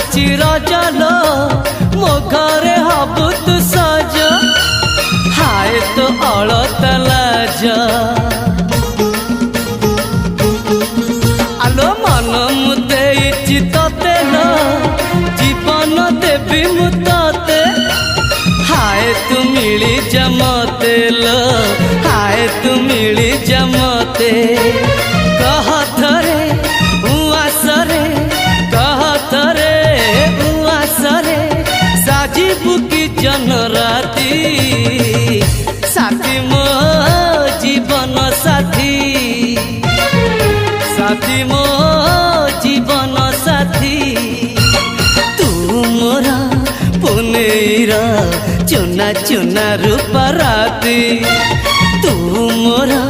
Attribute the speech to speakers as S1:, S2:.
S1: आसुची रजलो मो घरे हबु तू सज हाय तो अलत लाज आलो मन मुदे चितते न जीवन देवी मुते हाय तू मिली जमते लो हाय तू मिली जमते कह थरे उआसरे कह थरे उआसरे साजिबु की जन राती साथी मो जीवन साथी साथी मो जीवन साथी तू मोरा पुनेरा चुना चुना रूप राती तू मोरा